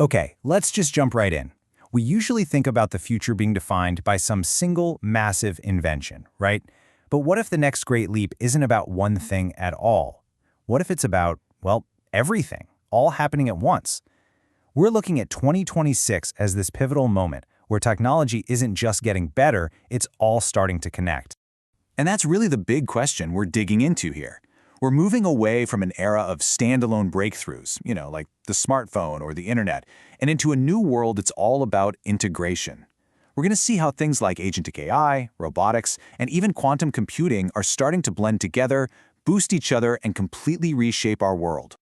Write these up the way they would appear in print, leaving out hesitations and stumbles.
Okay, let's just jump right in. We usually think about the future being defined by some single, massive invention, right? But what if the next great leap isn't about one thing at all? What if it's about, well, everything, all happening at once? We're looking at 2026 as this pivotal moment where technology isn't just getting better, it's all starting to connect. And that's really the big question we're digging into here. We're moving away from an era of standalone breakthroughs, like the smartphone or the internet, and into a new world that's all about integration. We're going to see how things like agentic AI, robotics, and even quantum computing are starting to blend together, boost each other, and completely reshape our world.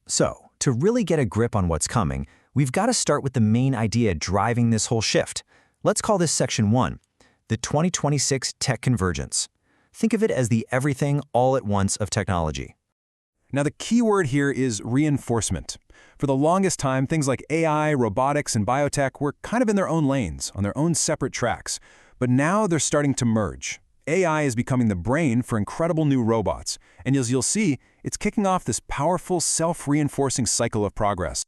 So, to really get a grip on what's coming, we've got to start with the main idea driving this whole shift. Let's call this Section 1, the 2026 Tech Convergence. Think of it as the everything all at once of technology. Now, the key word here is reinforcement. For the longest time, things like AI, robotics, and biotech were kind of in their own lanes, on their own separate tracks. But now they're starting to merge. AI is becoming the brain for incredible new robots. And as you'll see, it's kicking off this powerful, self-reinforcing cycle of progress.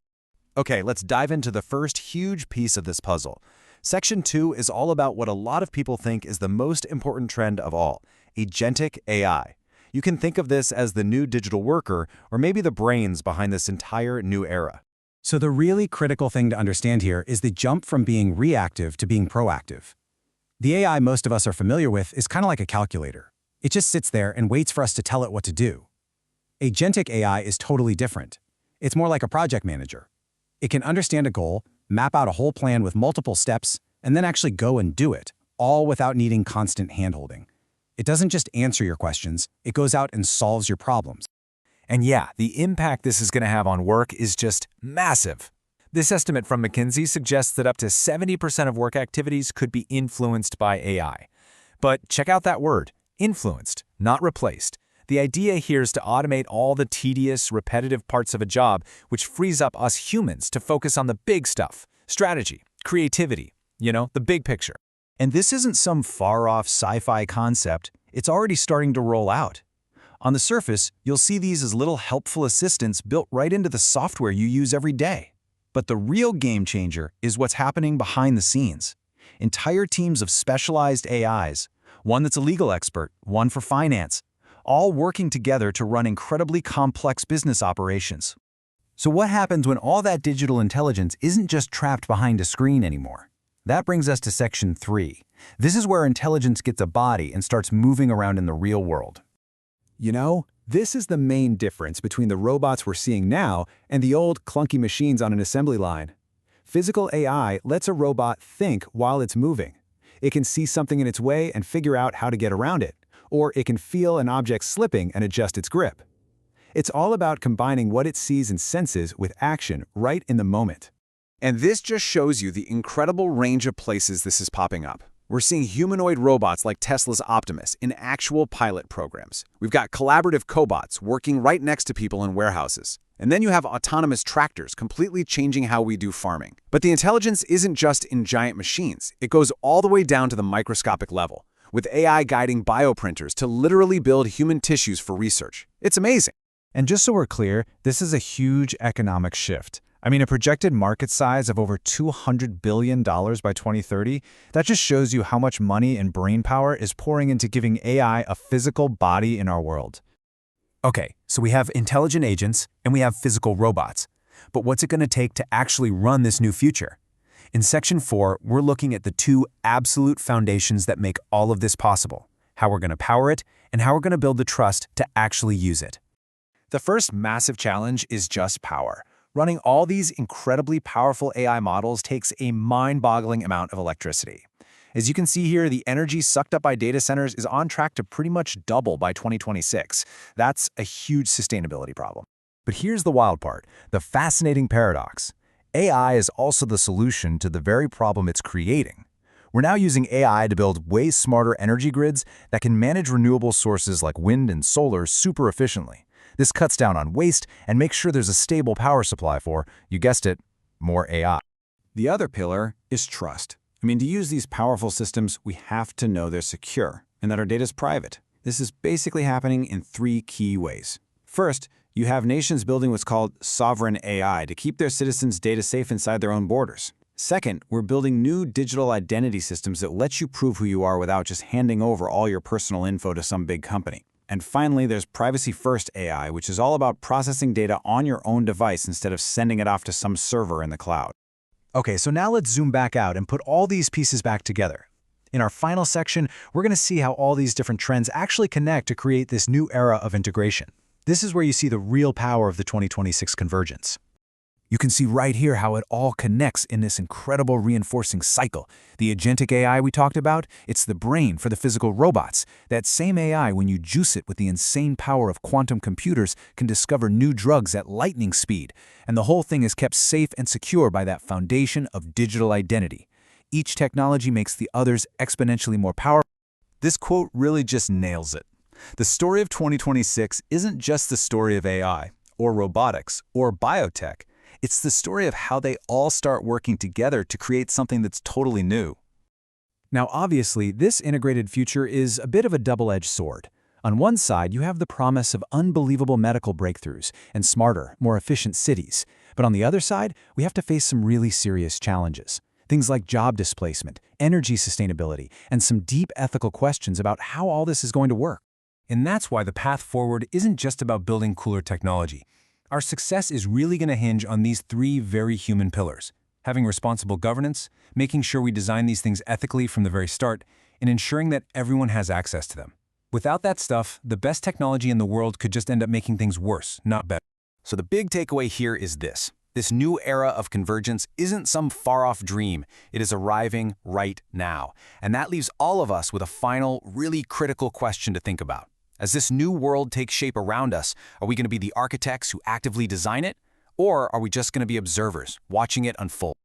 Okay, let's dive into the first huge piece of this puzzle. Section 2 is all about what a lot of people think is the most important trend of all, agentic AI. You can think of this as the new digital worker, or maybe the brains behind this entire new era. So the really critical thing to understand here is the jump from being reactive to being proactive. The AI most of us are familiar with is kind of like a calculator. It just sits there and waits for us to tell it what to do. Agentic AI is totally different. It's more like a project manager. It can understand a goal, map out a whole plan with multiple steps, and then actually go and do it, all without needing constant handholding. It doesn't just answer your questions, it goes out and solves your problems. And yeah, the impact this is going to have on work is just massive. This estimate from McKinsey suggests that up to 70% of work activities could be influenced by AI. But check out that word, influenced, not replaced. The idea here is to automate all the tedious, repetitive parts of a job, which frees up us humans to focus on the big stuff, strategy, creativity, the big picture. And this isn't some far-off sci-fi concept, it's already starting to roll out. On the surface, you'll see these as little helpful assistants built right into the software you use every day. But the real game changer is what's happening behind the scenes. Entire teams of specialized AIs, one that's a legal expert, one for finance, all working together to run incredibly complex business operations. So what happens when all that digital intelligence isn't just trapped behind a screen anymore? That brings us to Section 3. This is where intelligence gets a body and starts moving around in the real world. This is the main difference between the robots we're seeing now and the old clunky machines on an assembly line. Physical AI lets a robot think while it's moving. It can see something in its way and figure out how to get around it, or it can feel an object slipping and adjust its grip. It's all about combining what it sees and senses with action right in the moment. And this just shows you the incredible range of places this is popping up. We're seeing humanoid robots like Tesla's Optimus in actual pilot programs. We've got collaborative cobots working right next to people in warehouses. And then you have autonomous tractors completely changing how we do farming. But the intelligence isn't just in giant machines. It goes all the way down to the microscopic level, with AI guiding bioprinters to literally build human tissues for research. It's amazing. And just so we're clear, this is a huge economic shift. A projected market size of over $200 billion by 2030, that just shows you how much money and brainpower is pouring into giving AI a physical body in our world. Okay, so we have intelligent agents and we have physical robots. But what's it going to take to actually run this new future? In Section 4, we're looking at the two absolute foundations that make all of this possible, how we're going to power it and how we're going to build the trust to actually use it. The first massive challenge is just power. Running all these incredibly powerful AI models takes a mind-boggling amount of electricity. As you can see here, the energy sucked up by data centers is on track to pretty much double by 2026. That's a huge sustainability problem. But here's the wild part, the fascinating paradox. AI is also the solution to the very problem it's creating. We're now using AI to build way smarter energy grids that can manage renewable sources like wind and solar super efficiently. This cuts down on waste and makes sure there's a stable power supply for, you guessed it, more AI. The other pillar is trust. To use these powerful systems, we have to know they're secure and that our data is private. This is basically happening in three key ways. First, You have nations building what's called sovereign AI to keep their citizens' data safe inside their own borders. Second, we're building new digital identity systems that let you prove who you are without just handing over all your personal info to some big company. And finally, there's privacy-first AI, which is all about processing data on your own device instead of sending it off to some server in the cloud. Okay, so now let's zoom back out and put all these pieces back together. In our final section, we're going to see how all these different trends actually connect to create this new era of integration. This is where you see the real power of the 2026 convergence. You can see right here how it all connects in this incredible reinforcing cycle. The agentic AI we talked about, it's the brain for the physical robots. That same AI, when you juice it with the insane power of quantum computers, can discover new drugs at lightning speed. And the whole thing is kept safe and secure by that foundation of digital identity. Each technology makes the others exponentially more powerful. This quote really just nails it. The story of 2026 isn't just the story of AI, or robotics, or biotech. It's the story of how they all start working together to create something that's totally new. Now, obviously, this integrated future is a bit of a double-edged sword. On one side, you have the promise of unbelievable medical breakthroughs and smarter, more efficient cities. But on the other side, we have to face some really serious challenges. Things like job displacement, energy sustainability, and some deep ethical questions about how all this is going to work. And that's why the path forward isn't just about building cooler technology. Our success is really going to hinge on these three very human pillars: having responsible governance, making sure we design these things ethically from the very start, and ensuring that everyone has access to them. Without that stuff, the best technology in the world could just end up making things worse, not better. So the big takeaway here is this. This new era of convergence isn't some far-off dream. It is arriving right now. And that leaves all of us with a final, really critical question to think about. As this new world takes shape around us, are we going to be the architects who actively design it? Or are we just going to be observers, watching it unfold?